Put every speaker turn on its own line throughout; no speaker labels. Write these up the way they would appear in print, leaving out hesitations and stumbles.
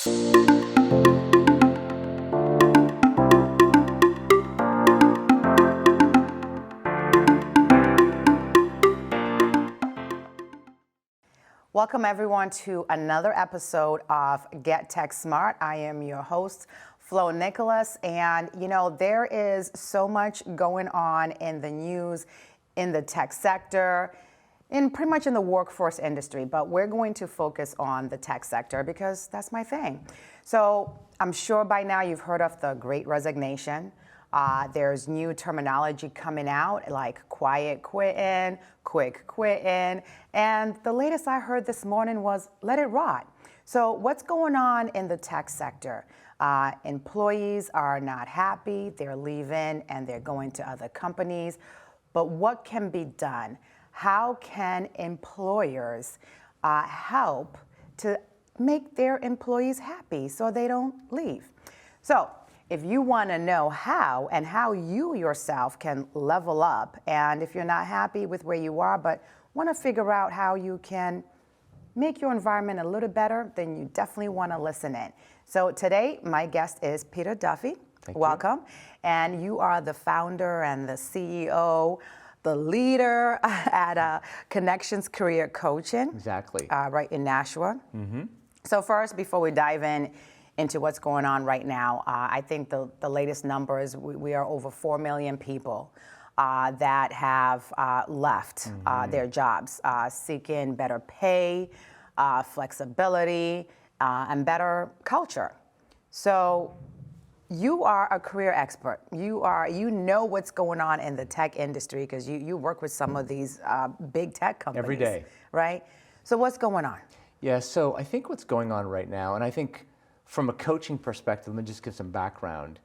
Welcome everyone to another episode of Get Tech Smart. I am your host, Flo Nicholas, and there is so much going on in the news, in the tech sector, in pretty much in the workforce industry, but we're going to focus on the tech sector because that's my thing. So I'm sure by now you've heard of the Great Resignation. There's new terminology coming out like quiet quitting, quick quitting, and the latest I heard this morning was let it rot. So what's going on in the tech sector? Employees are not happy, they're leaving and they're going to other companies, but what can be done? How can employers help to make their employees happy so they don't leave? So if you want to know how and how you yourself can level up, and if you're not happy with where you are but want to figure out how you can make your environment a little better, then you definitely want to listen in. So today, my guest is Peter Duffy. Welcome. And you are the founder and the CEO, the leader at Connections Career Coaching.
Exactly.
Right in Nashua. Mm-hmm. So first, before we dive into what's going on right now, I think the latest numbers, we are over 4 million people that have left their jobs, seeking better pay, flexibility, and better culture. So you are a career expert. You know what's going on in the tech industry because you work with some of these big tech companies.
Every day.
Right? So what's going on?
Yeah, so I think what's going on right now, and I think from a coaching perspective, let me just give some background.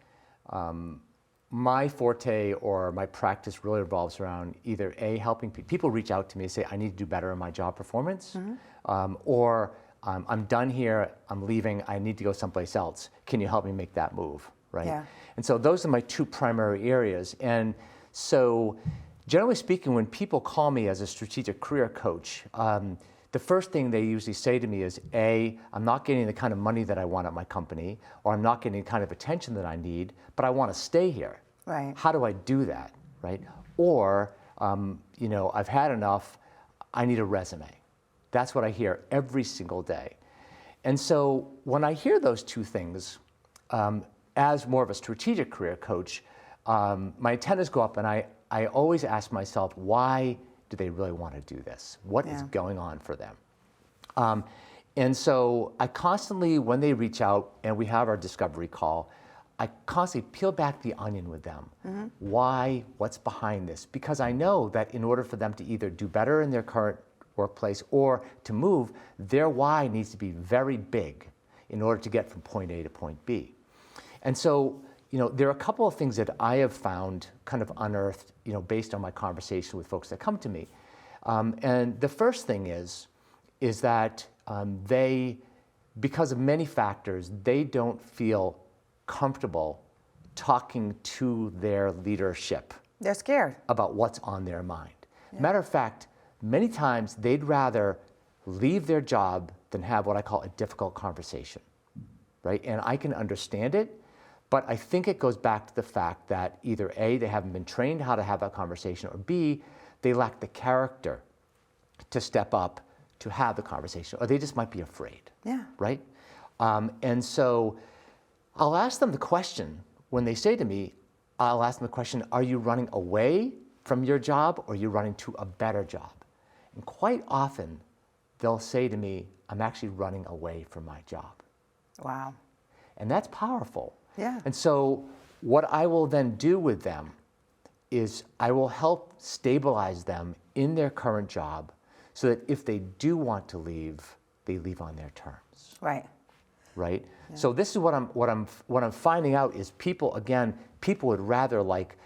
My forte or my practice really revolves around either helping people reach out to me and say, I need to do better in my job performance, or I'm done here, I'm leaving, I need to go someplace else. Can you help me make that move, right?
Yeah.
And so those are my two primary areas. And so generally speaking, when people call me as a strategic career coach, the first thing they usually say to me is, I'm not getting the kind of money that I want at my company, or I'm not getting the kind of attention that I need, but I want to stay here.
Right.
How do I do that, right? Or, I've had enough, I need a resume. That's what I hear every single day. And so when I hear those two things, as more of a strategic career coach, my antennas go up and I always ask myself, why do they really want to do this? What is going on for them? And so I constantly, when they reach out and we have our discovery call, I constantly peel back the onion with them. Mm-hmm. Why? What's behind this? Because I know that in order for them to either do better in their current workplace or to move, their why needs to be very big in order to get from point A to point B. And so, there are a couple of things that I have found, kind of unearthed, based on my conversation with folks that come to me. And the first thing is that they, because of many factors, they don't feel comfortable talking to their leadership.
They're scared
about what's on their mind. Yeah. Matter of fact, many times they'd rather leave their job than have what I call a difficult conversation, right? And I can understand it. But I think it goes back to the fact that either A, they haven't been trained how to have that conversation, or B, they lack the character to step up to have the conversation, or they just might be afraid, right? And so I'll ask them the question, when they say to me, I'll ask them the question, are you running away from your job or are you running to a better job? And quite often they'll say to me, I'm actually running away from my job.
Wow.
And that's powerful.
Yeah.
And so what I will then do with them is I will help stabilize them in their current job so that if they do want to leave, they leave on their terms.
Right.
Right? Yeah. So this is what I'm finding out is people would rather like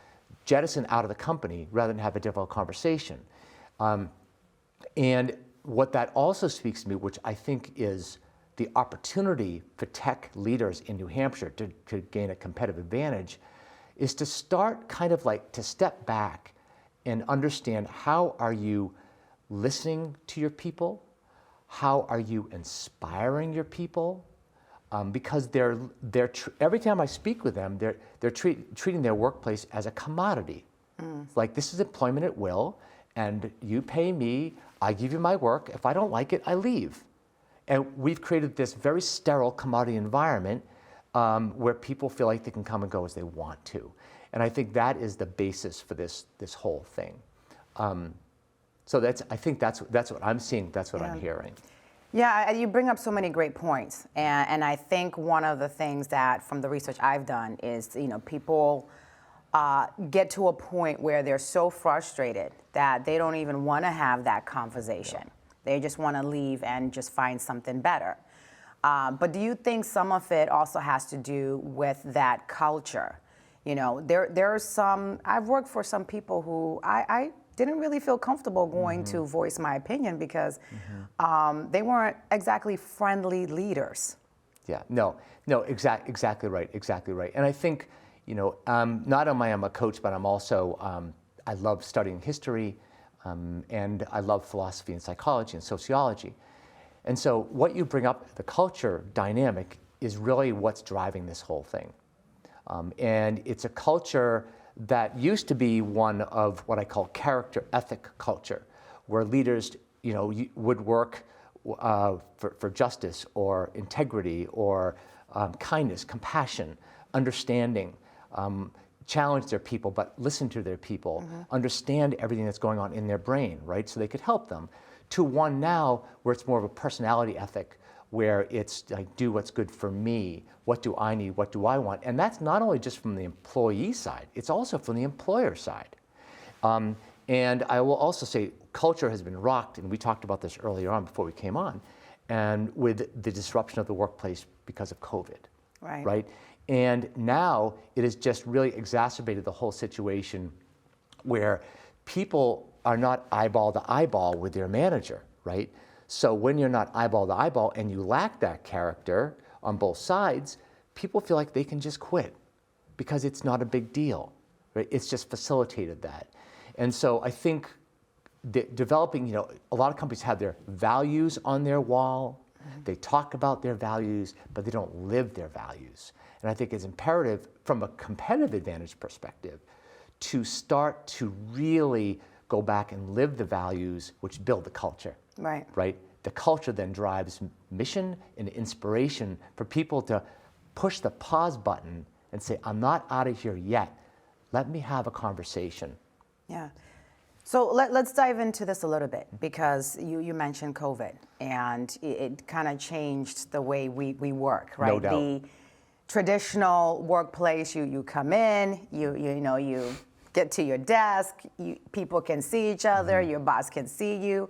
jettison out of the company rather than have a difficult conversation. And what that also speaks to me, which I think is the opportunity for tech leaders in New Hampshire to gain a competitive advantage, is to start kind of like to step back and understand, how are you listening to your people? How are you inspiring your people? because every time I speak with them, they're treating their workplace as a commodity. Like, this is employment at will, and you pay me, I give you my work. If I don't like it, I leave. And we've created this very sterile commodity environment where people feel like they can come and go as they want to. And I think that is the basis for this whole thing. So I think that's what I'm seeing, that's what I'm hearing.
Yeah, you bring up so many great points. And I think one of the things that, from the research I've done, is, people get to a point where they're so frustrated that they don't even want to have that conversation. Yeah. They just want to leave and just find something better. But do you think some of it also has to do with that culture? There are some, I've worked for some people who I didn't really feel comfortable going to voice my opinion because they weren't exactly friendly leaders.
Yeah, no, exactly right. And I think, not only am I a coach, but I'm also, I love studying history, and I love philosophy and psychology and sociology. And so what you bring up, the culture dynamic, is really what's driving this whole thing. And it's a culture that used to be one of what I call character ethic culture, where leaders, would work for justice or integrity or kindness, compassion, understanding, challenge their people, but listen to their people, understand everything that's going on in their brain, right? So they could help them. To one now where it's more of a personality ethic, where it's like, do what's good for me, what do I need, what do I want? And that's not only just from the employee side, it's also from the employer side. And I will also say culture has been rocked, and we talked about this earlier on before we came on, and with the disruption of the workplace because of COVID, right? And now it has just really exacerbated the whole situation where people are not eyeball to eyeball with their manager, right? So when you're not eyeball to eyeball and you lack that character on both sides, people feel like they can just quit because it's not a big deal, right? It's just facilitated that. And so I think developing, a lot of companies have their values on their wall. They talk about their values, but they don't live their values. And I think it's imperative from a competitive advantage perspective to start to really go back and live the values which build the culture. Right? The culture then drives mission and inspiration for people to push the pause button and say, I'm not out of here yet. Let me have a conversation.
Yeah. So let's dive into this a little bit, because you mentioned COVID, and it kind of changed the way we work, right?
No doubt.
The traditional workplace, you come in, you get to your desk, people can see each other, your boss can see you.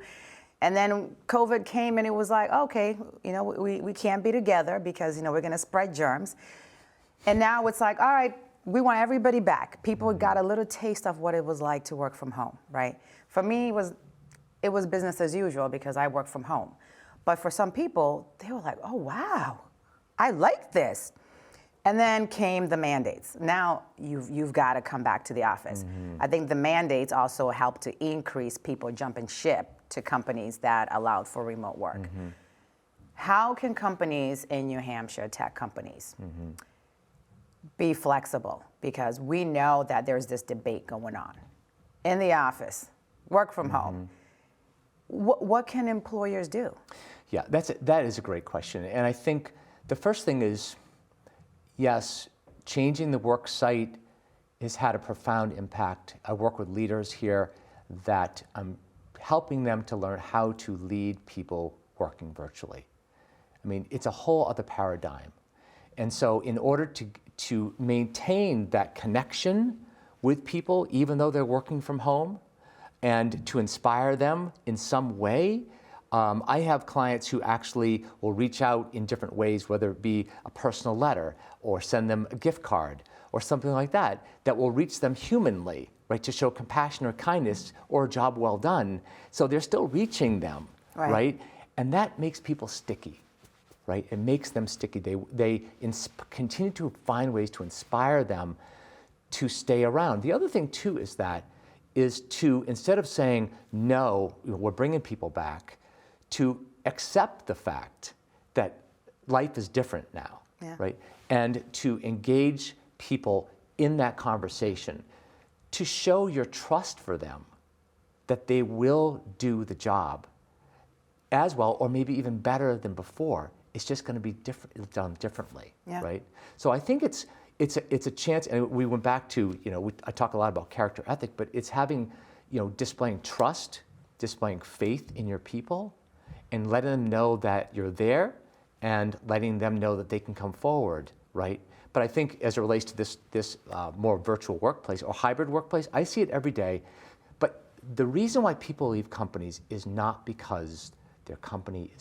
And then COVID came and it was like, okay, we can't be together because, we're going to spread germs. And now it's like, all right, we want everybody back. People got a little taste of what it was like to work from home, right? For me, it was business as usual because I work from home. But for some people, they were like, oh, wow, I like this. And then came the mandates. Now you've got to come back to the office. I think the mandates also helped to increase people jumping ship to companies that allowed for remote work. How can companies in New Hampshire, tech companies, be flexible? Because we know that there's this debate going on. In the office, work from home. What can employers do?
Yeah, that is a great question. And I think the first thing is, yes, changing the work site has had a profound impact. I work with leaders here that I'm helping them to learn how to lead people working virtually. I mean, it's a whole other paradigm. And so in order to maintain that connection with people, even though they're working from home, and to inspire them in some way, I have clients who actually will reach out in different ways, whether it be a personal letter or send them a gift card or something like that, that will reach them humanly, right, to show compassion or kindness or a job well done. So they're still reaching them, right? And that makes people sticky, right? It makes them sticky. They continue to find ways to inspire them to stay around. The other thing too is to, instead of saying, no, we're bringing people back, to accept the fact that life is different now,
Yeah.
right? And to engage people in that conversation, to show your trust for them, that they will do the job as well, or maybe even better than before. It's just going to be done differently,
Yeah.
right? So I think it's a chance, and we went back to, I talk a lot about character ethic, but it's having, displaying trust, displaying faith in your people, and letting them know that you're there, and letting them know that they can come forward, right? But I think as it relates to this more virtual workplace or hybrid workplace, I see it every day. But the reason why people leave companies is not because their company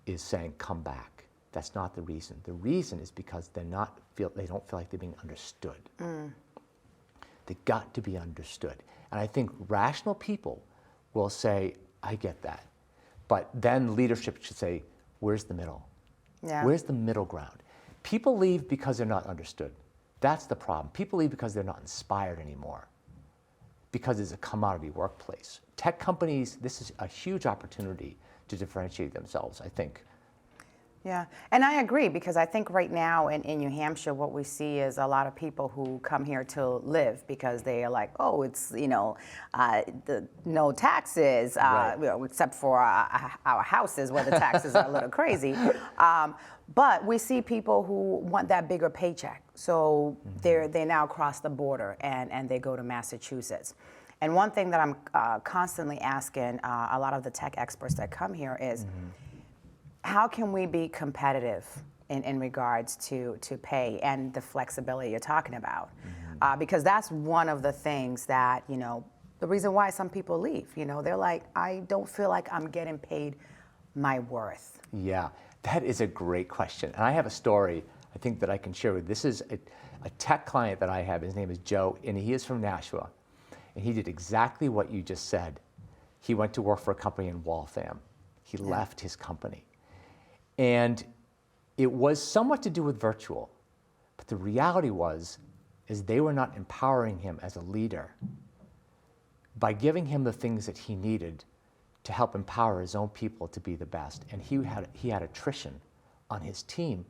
is saying come back. That's not the reason. The reason is because they don't feel like they're being understood. They got to be understood. And I think rational people will say, I get that. But then leadership should say, where's the middle?
Yeah.
Where's the middle ground? People leave because they're not understood. That's the problem. People leave because they're not inspired anymore, because it's a commodity workplace. Tech companies, this is a huge opportunity to differentiate themselves, I think.
Yeah, and I agree, because I think right now in New Hampshire, what we see is a lot of people who come here to live because they are like, oh, it's, no taxes,
Right.
except for our houses where the taxes are a little crazy. But we see people who want that bigger paycheck. So they now cross the border and they go to Massachusetts. And one thing that I'm constantly asking a lot of the tech experts that come here is, how can we be competitive in regards to pay and the flexibility you're talking about? Because that's one of the things that, the reason why some people leave. They're like, I don't feel like I'm getting paid my worth.
Yeah, that is a great question. And I have a story, I think, that I can share with you. This is a tech client that I have. His name is Joe, and he is from Nashua. And he did exactly what you just said. He went to work for a company in Waltham. He left his company. And it was somewhat to do with virtual. But the reality is they were not empowering him as a leader by giving him the things that he needed to help empower his own people to be the best. And he had attrition on his team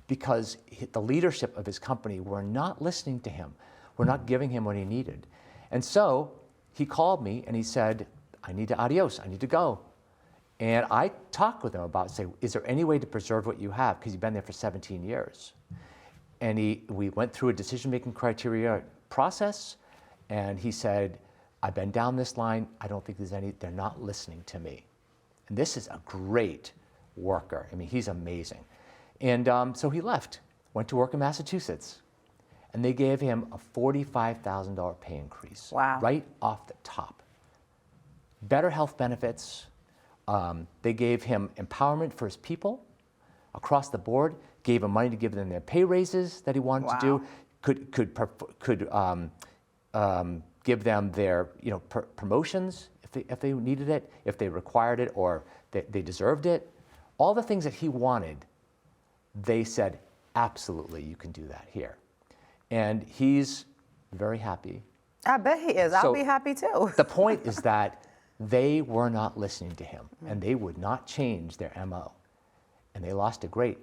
because the leadership of his company were not listening to him, were not giving him what he needed. And so he called me and he said, I need to go. And I talked with him about, is there any way to preserve what you have? Because you've been there for 17 years. And we went through a decision-making criteria process, and he said, I've been down this line. I don't think they're not listening to me. And this is a great worker. I mean, he's amazing. And so he left, went to work in Massachusetts. And they gave him a $45,000 pay increase.
Wow.
Right off the top. Better health benefits. They gave him empowerment for his people across the board, gave him money to give them their pay raises that he wanted to do, could give them their promotions if they needed it, if they required it or they deserved it. All the things that he wanted, they said, absolutely, you can do that here. And he's very happy.
I bet he is. I'll be happy too.
The point is that they were not listening to him, and they would not change their MO. And they lost a great.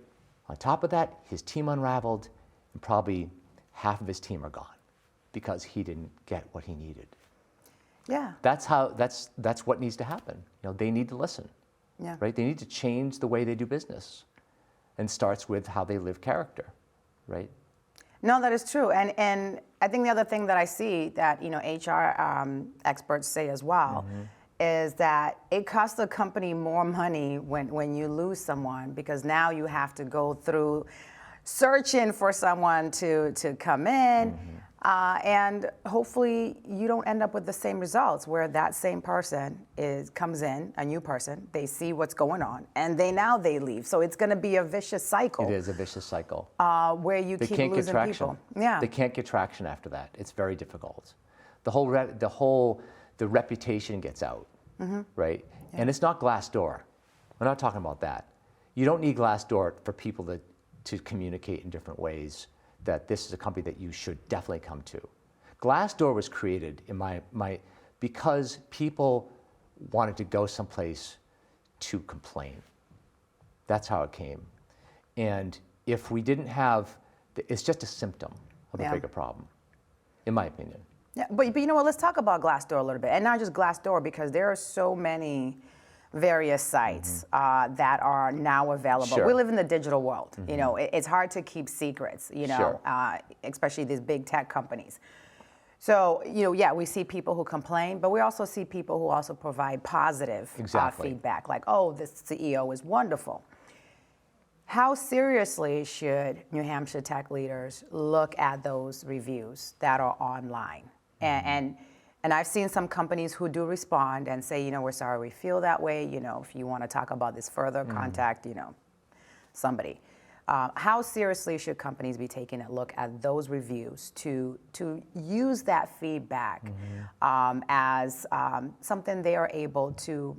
On top of that, his team unraveled, and probably half of his team are gone because he didn't get what he needed.
Yeah.
That's what needs to happen. They need to listen.
Yeah.
Right? They need to change the way they do business, and starts with how they live character, right?
No, that is true. And I think the other thing that I see that, HR experts say as well is that it costs the company more money when you lose someone, because now you have to go through searching for someone to come in. And hopefully you don't end up with the same results where that same person comes in, a new person, they see what's going on, and they leave. So it's going to be a vicious cycle.
It is a vicious cycle.
Where you keep
can't
losing
get traction.
people. Yeah.
They can't get traction after that. It's very difficult. The reputation gets out, right? Yeah. And it's not Glassdoor. We're not talking about that. You don't need Glassdoor for people to communicate in different ways that this is a company that you should definitely come to. Glassdoor was created because people wanted to go someplace to complain. That's how it came. And if we didn't have, it's just a symptom of a bigger problem, in my opinion.
Yeah, but you know what? Let's talk about Glassdoor a little bit, and not just Glassdoor, because there are so many various sites that are now available.
Sure.
We live in the digital world. You know, it's hard to keep secrets. You know, especially these big tech companies. So, you know, yeah, we see people who complain, but we also see people who also provide positive feedback, like, oh, this CEO is wonderful. How seriously should New Hampshire tech leaders look at those reviews that are online? And I've seen some companies who do respond and say, you know, we're sorry we feel that way. You know, if you want to talk about this further, contact, you know, somebody. How seriously should companies be taking a look at those reviews to use that feedback as something they are able to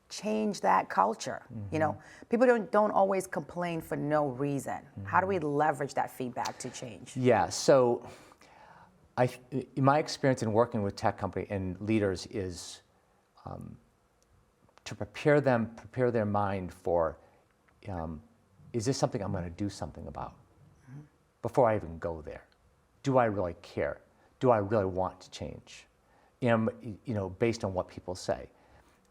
change that culture? You know, people don't always complain for no reason. How do we leverage that feedback to change?
Yeah, so in my experience in working with tech company and leaders is to prepare their mind for, is this something I'm going to do something about before I even go there? Do I really care? Do I really want to change? You know, based on what people say.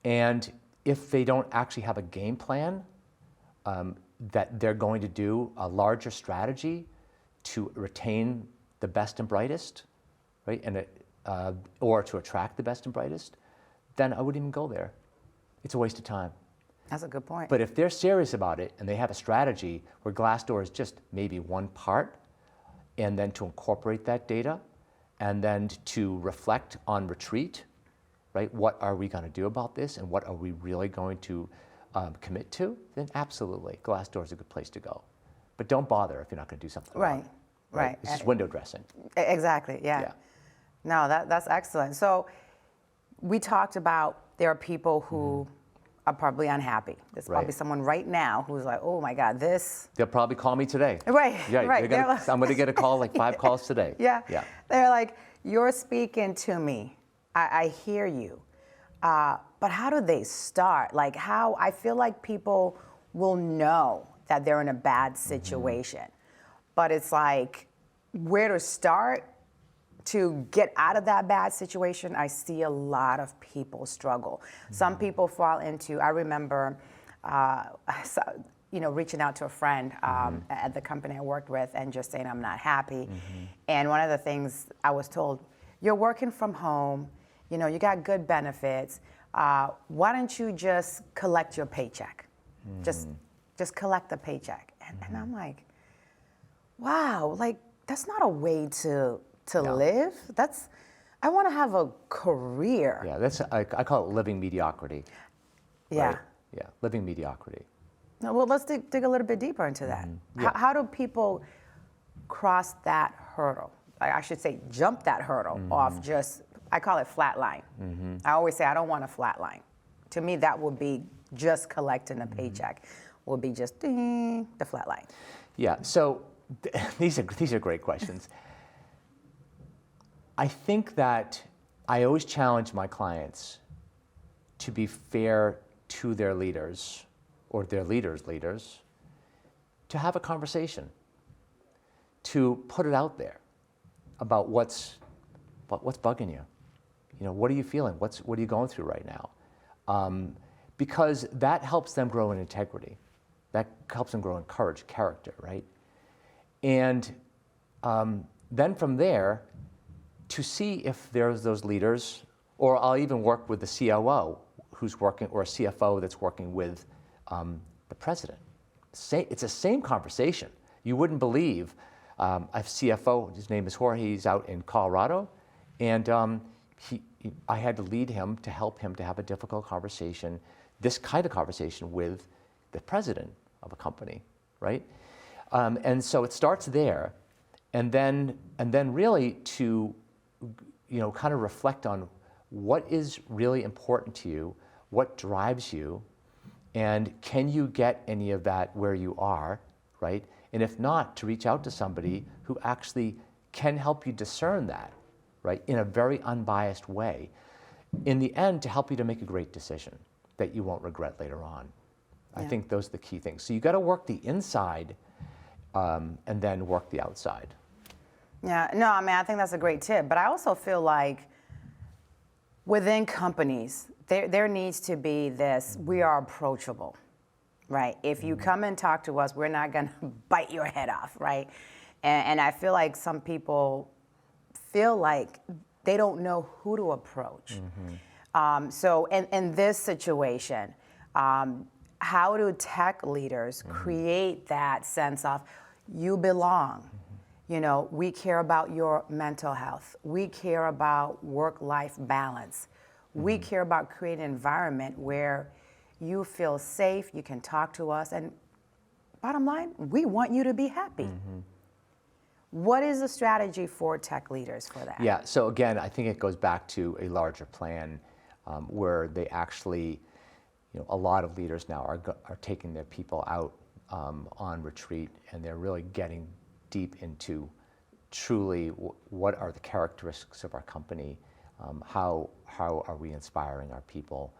And if they don't actually have a game plan that they're going to do a larger strategy to retain the best and brightest, right, and or to attract the best and brightest, then I wouldn't even go there. It's a waste of time.
That's a good point.
But if they're serious about it and they have a strategy where Glassdoor is just maybe one part, and then to incorporate that data, and then to reflect on retreat, right? What are we going to do about this, and what are we really going to commit to? Then absolutely, Glassdoor is a good place to go. But don't bother if you're not going to do something about it.
Right.
It's just window dressing.
Exactly. Yeah. No, that's excellent. So we talked about there are people who are probably unhappy. There's probably someone right now who's like, oh my God, this.
They'll probably call me today.
Right.
Yeah. I'm going to get a call, like 5 calls today.
Yeah.
Yeah.
They're like, you're speaking to me. I hear you. But how do they start? Like how, I feel like people will know that they're in a bad situation, but it's like where to start to get out of that bad situation. I see a lot of people struggle. Some people fall into, I remember, you know, reaching out to a friend at the company I worked with and just saying I'm not happy. And one of the things I was told, you're working from home, you know, you got good benefits. Why don't you just collect your paycheck? Just collect the paycheck. And I'm like, wow, like that's not a way to live. I want to have a career.
Yeah, that's I call it living mediocrity.
Yeah.
Right? Yeah, living mediocrity.
No, well, let's dig a little bit deeper into that. How do people cross that hurdle? I should say jump that hurdle off just, I call it flat line. I always say I don't want a flat line. To me, that would be just collecting a paycheck. Will be just ding, the flat line.
Yeah, so these are great questions. I think that I always challenge my clients to be fair to their leaders or their leaders' leaders, to have a conversation, to put it out there about what's bugging you. You know, what are you feeling? What are you going through right now? Because that helps them grow in integrity. That helps them grow in courage, character, right? And then from there, to see if there's those leaders, or I'll even work with the COO who's working, or a CFO that's working with the president. It's the same conversation. You wouldn't believe, a CFO, his name is Jorge, he's out in Colorado, and I had to lead him to help him to have a difficult conversation, this kind of conversation with the president of a company, right? And so it starts there, and then really to, you know, kind of reflect on what is really important to you, what drives you, and can you get any of that where you are, right? And if not, to reach out to somebody who actually can help you discern that, right, in a very unbiased way, in the end, to help you to make a great decision that you won't regret later on. I think those are the key things. So you got to work the inside and then work the outside.
Yeah, no, I mean, I think that's a great tip. But I also feel like within companies, there needs to be this, we are approachable, right? If you come and talk to us, we're not going to bite your head off, right? And I feel like some people feel like they don't know who to approach. So in this situation, how do tech leaders create that sense of you belong? You know, we care about your mental health. We care about work-life balance. We care about creating an environment where you feel safe, you can talk to us, and bottom line, we want you to be happy. What is the strategy for tech leaders for that?
Yeah, so again, I think it goes back to a larger plan where they actually, you know, a lot of leaders now are taking their people out on retreat, and they're really getting deep into truly what are the characteristics of our company, how are we inspiring our people,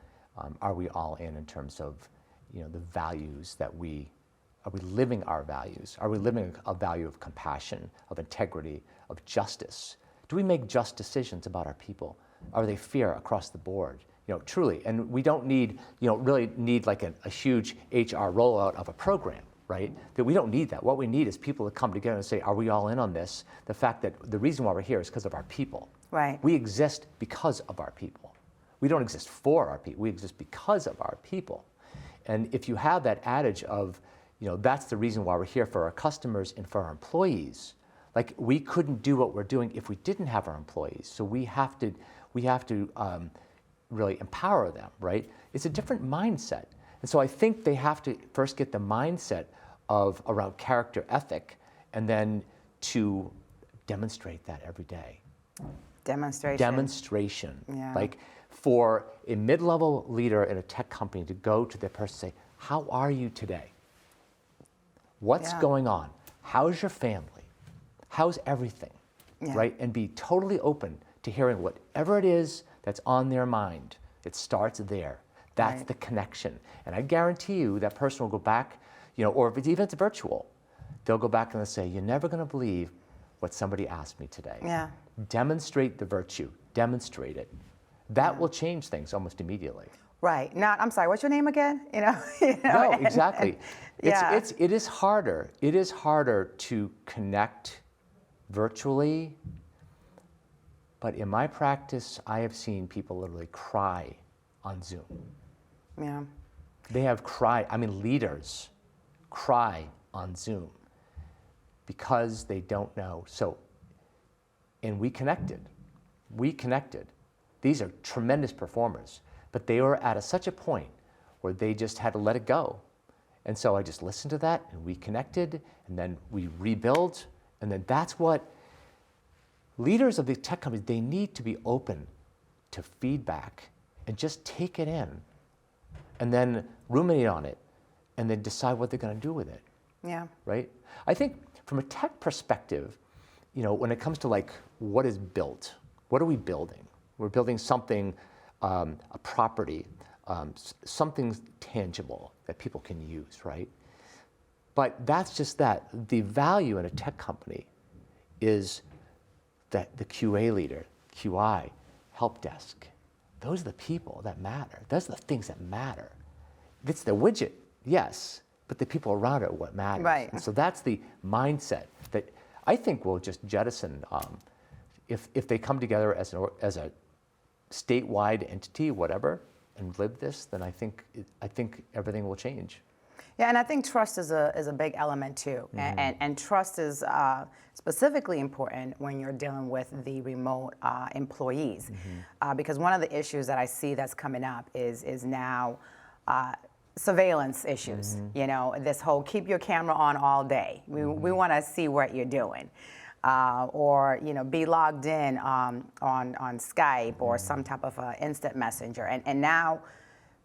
are we all in terms of, you know, the values that are we living our values? Are we living a value of compassion, of integrity, of justice? Do we make just decisions about our people? Are they fair across the board? You know, truly, and we don't need, you know, really need like a huge HR rollout of a program, right? That we don't need that. What we need is people to come together and say, are we all in on this? The fact that the reason why we're here is because of our people.
Right.
We exist because of our people. We don't exist for our people. We exist because of our people. And if you have that adage of, you know, that's the reason why we're here, for our customers and for our employees. Like, we couldn't do what we're doing if we didn't have our employees. So we have to really empower them, right? It's a different mindset. And so I think they have to first get the mindset of around character ethic, and then to demonstrate that every day. Demonstration.
Yeah.
Like, for a mid-level leader in a tech company to go to their person and say, how are you today? What's going on? How's your family? How's everything? Right? And be totally open to hearing whatever it is that's on their mind. It starts there. That's the connection. And I guarantee you that person will go back, you know, or if it's virtual, they'll go back and they'll say, you're never going to believe what somebody asked me today.
Yeah.
Demonstrate the virtue. Demonstrate it. That will change things almost immediately.
Right. Now, I'm sorry, what's your name again?
No, exactly.
And
it is harder. It is harder to connect virtually. But in my practice, I have seen people literally cry on Zoom.
Yeah.
They have cried. I mean, leaders cry on Zoom because they don't know. So, and we connected. These are tremendous performers, but they were at such a point where they just had to let it go. And so I just listened to that, and we connected, and then we rebuilt, and then that's what leaders of the tech companies, they need to be open to feedback and just take it in, and then ruminate on it, and then decide what they're going to do with it.
Yeah.
Right? I think from a tech perspective, you know, when it comes to like what is built, what are we building? We're building something, a property, something tangible that people can use, right? But that's just that. The value in a tech company is that the QA leader, QI, help desk. Those are the people that matter. Those are the things that matter. It's the widget, yes, but the people around it are what matters.
Right.
And so that's the mindset that I think will just jettison if they come together as a statewide entity, whatever, and live this, then I think everything will change.
Yeah, and I think trust is a big element too, and trust is specifically important when you're dealing with the remote employees, because one of the issues that I see that's coming up is now surveillance issues. You know, this whole keep your camera on all day. We want to see what you're doing, or you know, be logged in on Skype or some type of instant messenger, and now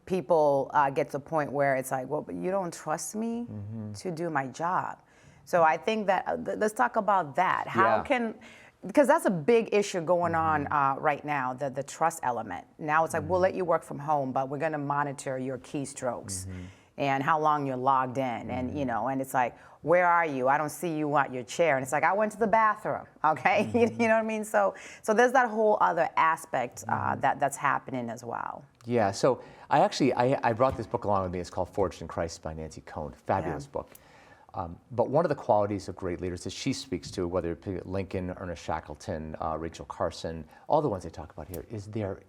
people get to a point where it's like, well, but you don't trust me to do my job. So I think that let's talk about that. How can, because that's a big issue going on right now, the trust element. Now it's like, we'll let you work from home, but we're going to monitor your keystrokes. and how long you're logged in, and you know, and it's like, where are you? I don't see you at your chair, and it's like, I went to the bathroom. Okay, you know what I mean? So there's that whole other aspect that's happening as well.
Yeah. So I brought this book along with me. It's called Forged in Christ by Nancy Cohn. Fabulous book. But one of the qualities of great leaders that she speaks to, whether it be Lincoln, Ernest Shackleton, Rachel Carson, all the ones they talk about here, is their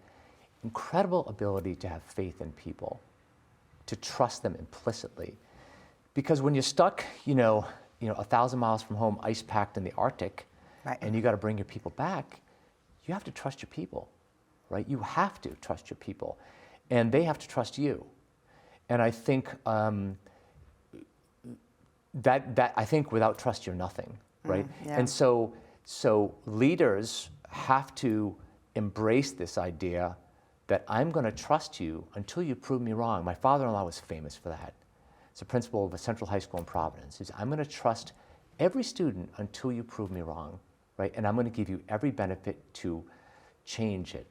incredible ability to have faith in people, to trust them implicitly. Because when you're stuck, 1,000 miles from home, ice packed in the Arctic,
Right.
and you got to bring your people back, you have to trust your people, right? You have to trust your people, and they have to trust you. And I think that I think without trust you're nothing, right?
Yeah.
And so leaders have to embrace this idea that I'm going to trust you until you prove me wrong. My father-in-law was famous for that. It's a principal of a Central High School in Providence. He said, I'm going to trust every student until you prove me wrong, right? And I'm going to give you every benefit to change it,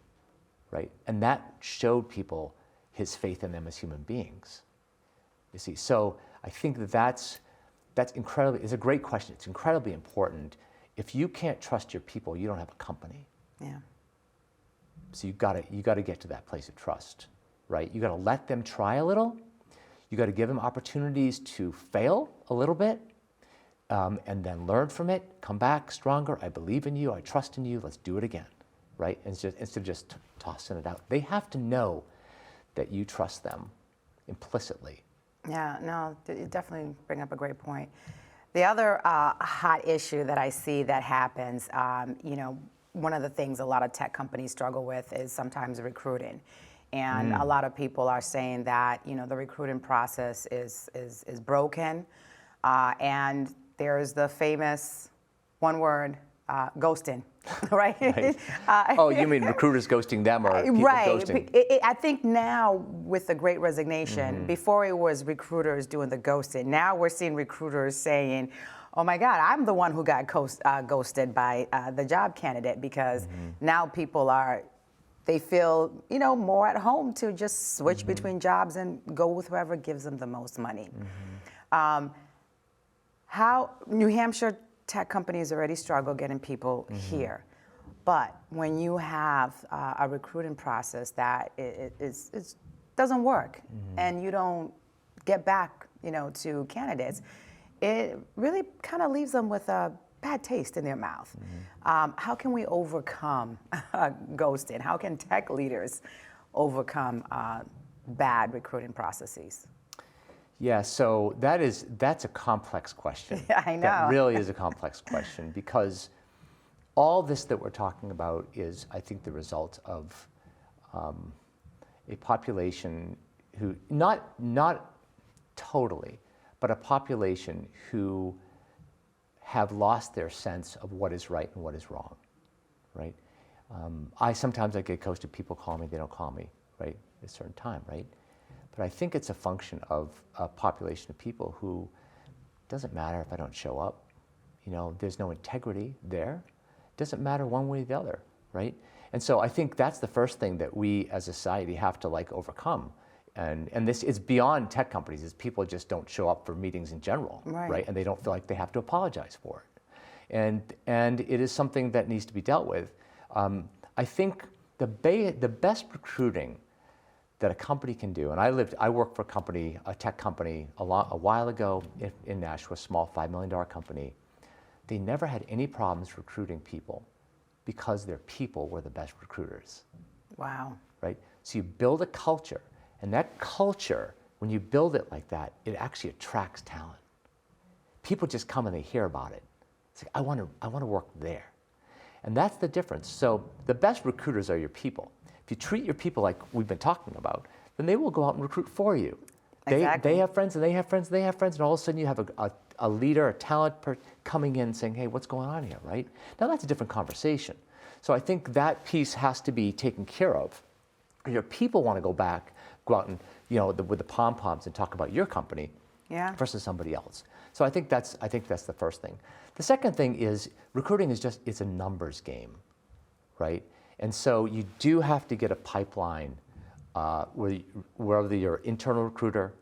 right? And that showed people his faith in them as human beings. You see, so I think that's incredibly, it's a great question. It's incredibly important. If you can't trust your people, you don't have a company.
Yeah.
So you got to get to that place of trust, right? You got to let them try a little. You got to give them opportunities to fail a little bit, and then learn from it. Come back stronger. I believe in you. I trust in you. Let's do it again, right? And instead of just tossing it out, they have to know that you trust them implicitly.
Yeah, no, you definitely bring up a great point. The other hot issue that I see that happens, one of the things a lot of tech companies struggle with is sometimes recruiting. And a lot of people are saying that, the recruiting process is broken. And there's the famous one word, ghosting, right?
Right. Oh, you mean recruiters ghosting them or people
right.
ghosting?
I think now with the Great Resignation, before it was recruiters doing the ghosting, now we're seeing recruiters saying, oh my God, I'm the one who got ghosted by the job candidate, because now people they feel, more at home to just switch between jobs and go with whoever gives them the most money. How New Hampshire tech companies already struggle getting people here. But when you have a recruiting process that it doesn't work and you don't get back, to candidates, it really kind of leaves them with a bad taste in their mouth. How can we overcome ghosting? How can tech leaders overcome bad recruiting processes?
Yeah, so that's a complex question.
I know.
That really is a complex question, because all this that we're talking about is, I think, the result of a population who, not totally, but a population who have lost their sense of what is right and what is wrong, right? Sometimes I get ghosted, people call me, they don't call me, right, at a certain time, right? But I think it's a function of a population of people who, doesn't matter if I don't show up, there's no integrity there. It doesn't matter one way or the other, right? And so I think that's the first thing that we as a society have to overcome. And this is beyond tech companies, is people just don't show up for meetings in general, right? And they don't feel like they have to apologize for it. And it is something that needs to be dealt with. I think the best recruiting that a company can do, and I worked for a tech company a while ago in Nashua, a small $5 million company. They never had any problems recruiting people because their people were the best recruiters.
Wow.
Right? So you build a culture, and that culture, when you build it like that, it actually attracts talent. People just come and they hear about it. It's like, I want to work there. And that's the difference. So the best recruiters are your people. If you treat your people like we've been talking about, then they will go out and recruit for you.
Exactly.
They have friends, and they have friends, and they have friends, and all of a sudden you have a leader, a talent coming in saying, hey, what's going on here, right? Now that's a different conversation. So I think that piece has to be taken care of. Your people want to go out and, with the pom-poms and talk about your company versus somebody else. So I think that's the first thing. The second thing is recruiting it's a numbers game, right? And so you do have to get a pipeline, whether you're an internal recruiter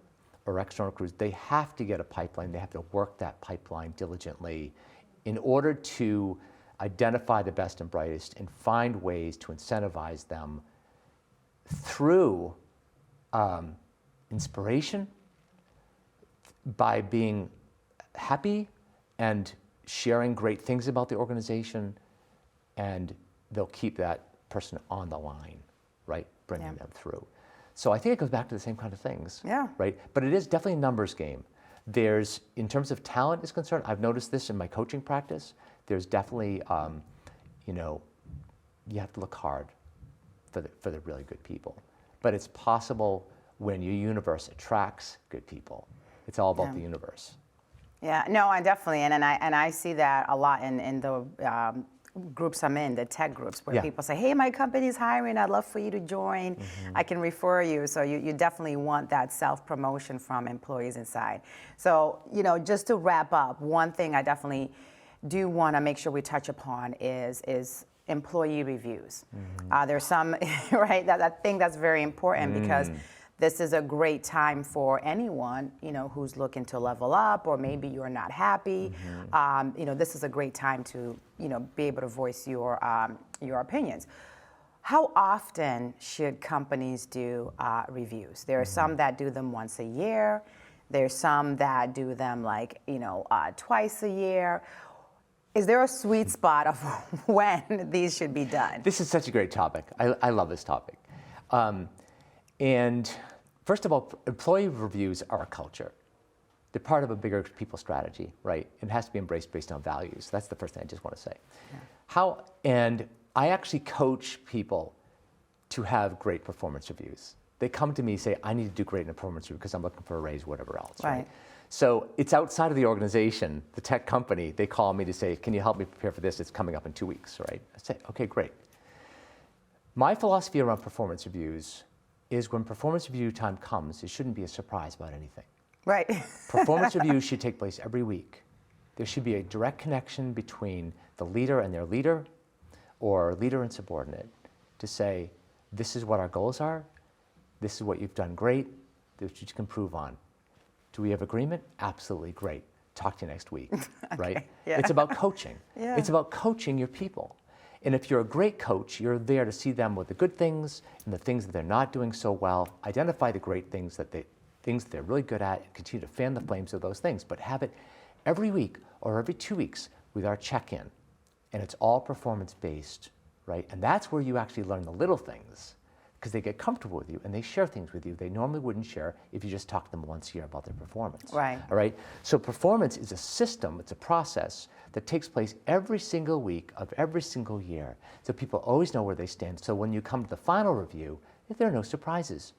or external recruiters, they have to get a pipeline. They have to work that pipeline diligently in order to identify the best and brightest and find ways to incentivize them through inspiration, by being happy and sharing great things about the organization, and they'll keep that person on the line, right? Bringing them through. So I think it goes back to the same kind of things, right? But it is definitely a numbers game. There's, in terms of talent is concerned, I've noticed this in my coaching practice, there's definitely, you know, you have to look hard for the really good people. But it's possible when your universe attracts good people. It's all about the universe.
Yeah, no, I definitely, and I see that a lot in the groups I'm in, the tech groups, where people say, hey, my company's hiring, I'd love for you to join. I can refer you. So you definitely want that self-promotion from employees inside. So, you know, just to wrap up, one thing I definitely do want to make sure we touch upon is employee reviews. There's some, right, that I think that's very important because this is a great time for anyone, you know, who's looking to level up, or maybe you're not happy. You know, this is a great time to, you know, be able to voice your opinions. How often should companies do reviews? There are some that do them once a year. There's some that do them like, you know, twice a year. Is there a sweet spot of when these should be done?
This is such a great topic. I love this topic. And first of all, employee reviews are a culture. They're part of a bigger people strategy, right? It has to be embraced based on values. That's the first thing I just want to say. And I actually coach people to have great performance reviews. They come to me and say, I need to do great in a performance review because I'm looking for a raise, whatever else, right? So it's outside of the organization, the tech company, they call me to say, can you help me prepare for this? It's coming up in 2 weeks, right? I say, okay, great. My philosophy around performance reviews is when performance review time comes, it shouldn't be a surprise about anything.
Right.
Performance reviews should take place every week. There should be a direct connection between the leader and their leader, or leader and subordinate, to say, this is what our goals are, this is what you've done great, this is what you can improve on. Do we have agreement? Absolutely, great. Talk to you next week, right? It's about coaching. It's about coaching your people. And if you're a great coach, you're there to see them with the good things and the things that they're not doing so well, identify the great things that they're really good at, and continue to fan the flames of those things, but have it every week or every 2 weeks with our check-in. And it's all performance-based, right? And that's where you actually learn the little things, because they get comfortable with you and they share things with you they normally wouldn't share if you just talk to them once a year about their performance.
Right.
All right? So performance is a system, it's a process that takes place every single week of every single year. So people always know where they stand. So when you come to the final review, there are no surprises.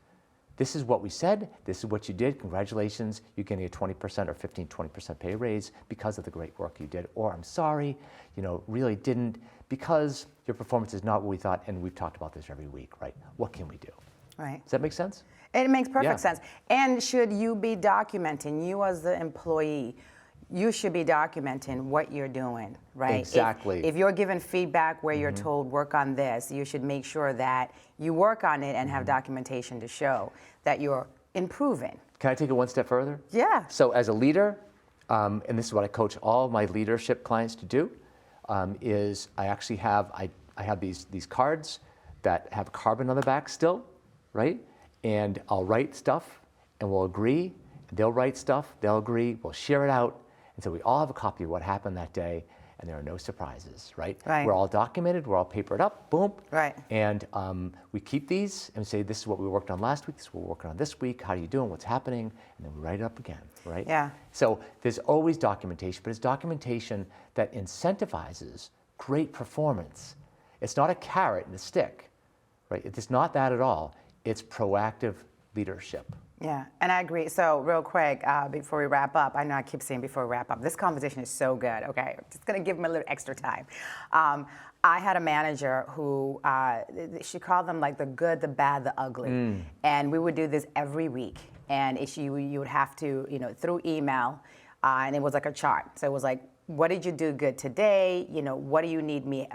This is what we said, this is what you did, congratulations, you're getting a 20% or 15, 20% pay raise because of the great work you did. Or I'm sorry, you know, really didn't, because your performance is not what we thought, and we've talked about this every week, right? What can we do?
Right.
Does that make sense?
It makes perfect sense. And should you be documenting, you as the employee, you should be documenting what you're doing, right?
Exactly.
If you're given feedback where you're told, work on this, you should make sure that you work on it and have documentation to show that you're improving.
Can I take it one step further?
Yeah.
So as a leader, and this is what I coach all of my leadership clients to do, is I actually have, I have these cards that have carbon on the back still, right? And I'll write stuff and we'll agree, and they'll write stuff, they'll agree, we'll share it out, and so we all have a copy of what happened that day, and there are no surprises, right? We're all documented, we're all papered up, boom.
Right.
And we keep these and say, this is what we worked on last week, this is what we're working on this week, how are you doing, what's happening, and then we write it up again, right?
Yeah.
So there's always documentation, but it's documentation that incentivizes great performance. It's not a carrot and a stick, right? It's not that at all. It's proactive leadership.
Yeah, and I agree. So real quick, before we wrap up, I know I keep saying before we wrap up, this conversation is so good, okay? I'm just gonna give them a little extra time. I had a manager who, she called them like the good, the bad, the ugly. And we would do this every week. And you would have to, you know, through email, and it was like a chart. So it was like, what did you do good today? What do you need me?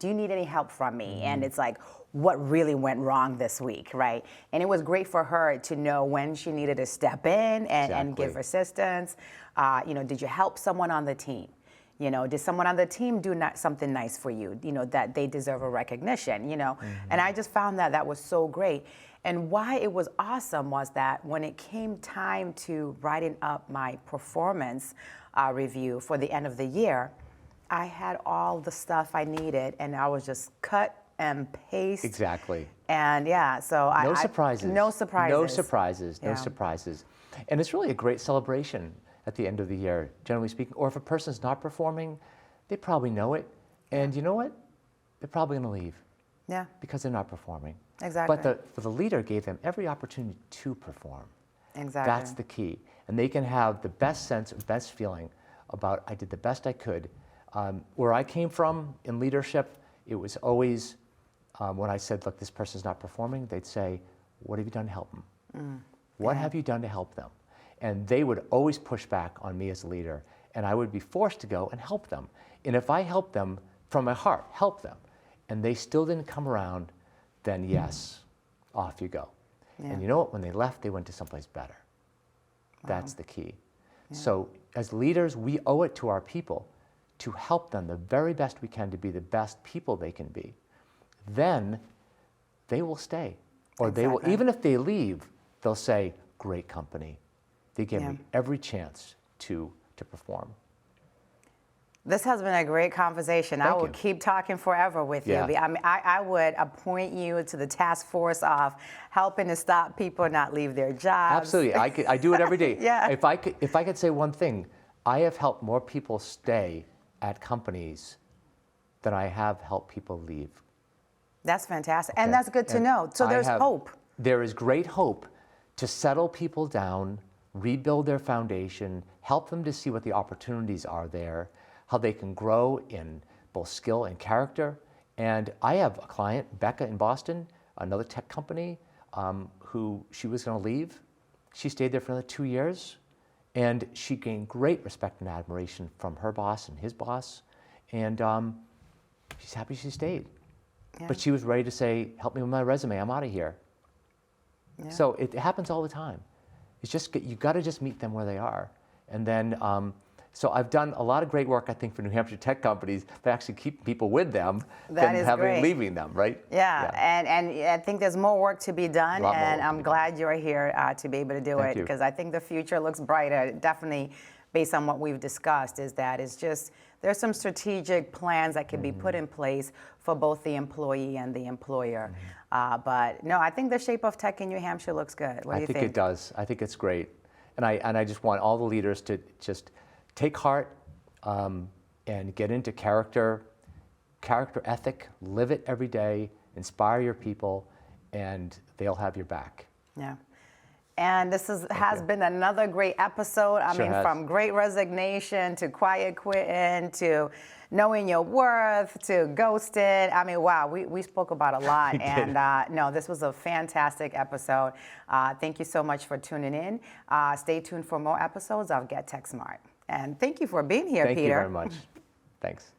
Do you need any help from me? And it's like, what really went wrong this week, right? And it was great for her to know when she needed to step in and give assistance. Did you help someone on the team? Did someone on the team do something nice for you? That they deserve a recognition. And I just found that was so great. And why it was awesome was that when it came time to writing up my performance review for the end of the year, I had all the stuff I needed, and I was just cut and paste.
Exactly.
And so
no surprises.
No surprises.
No surprises. No
Yeah.
surprises. And it's really a great celebration at the end of the year, generally speaking. Or if a person's not performing, they probably know it. And you know what? They're probably going to leave.
Yeah.
Because they're not performing.
Exactly.
But the leader gave them every opportunity to perform.
Exactly.
That's the key. And they can have the best sense, best feeling about, I did the best I could. Where I came from in leadership, it was always, when I said, look, this person's not performing, they'd say, what have you done to help them? What have you done to help them? And they would always push back on me as a leader, and I would be forced to go and help them. And if I helped them from my heart, help them, and they still didn't come around, then yes, off you go.
Yeah.
And you know what? When they left, they went to someplace better.
Wow.
That's the key.
Yeah.
So as leaders, we owe it to our people to help them the very best we can to be the best people they can be. Then they will stay. Or they will, even if they leave, they'll say, great company. They gave me every chance to perform.
This has been a great conversation. I will keep talking forever with you. I mean, I would appoint you to the task force of helping to stop people not leave their jobs.
Absolutely, I do it every day.
Yeah.
If I could say one thing, I have helped more people stay at companies than I have helped people leave.
That's fantastic, and that's good to know. So there's hope.
There is great hope to settle people down, rebuild their foundation, help them to see what the opportunities are there, how they can grow in both skill and character. And I have a client, Becca in Boston, another tech company, who she was going to leave. She stayed there for another 2 years, and she gained great respect and admiration from her boss and his boss. And she's happy she stayed. Yeah. But she was ready to say, help me with my resume, I'm out of here. Yeah. So it happens all the time. It's just, you got to just meet them where they are. And then, so I've done a lot of great work, I think, for New Hampshire tech companies that actually keep people with them than leaving them, right?
Yeah. And I think there's more work to be done, and I'm glad you're here to be able to do it, because I think the future looks brighter, definitely based on what we've discussed, there's some strategic plans that can be put in place for both the employee and the employer. But no, I think the shape of tech in New Hampshire looks good. What do you think?
I think it does. I think it's great. And I just want all the leaders to just take heart and get into character ethic, live it every day, inspire your people, and they'll have your back.
Yeah. And this has been another great episode. I mean, from Great Resignation to Quiet Quitting to Knowing Your Worth to Ghosted. I mean, wow, we spoke about a lot. And no, this was a fantastic episode. Thank you so much for tuning in. Stay tuned for more episodes of Get Tech Smart. And thank you for being here, Peter.
Thank you very much. Thanks.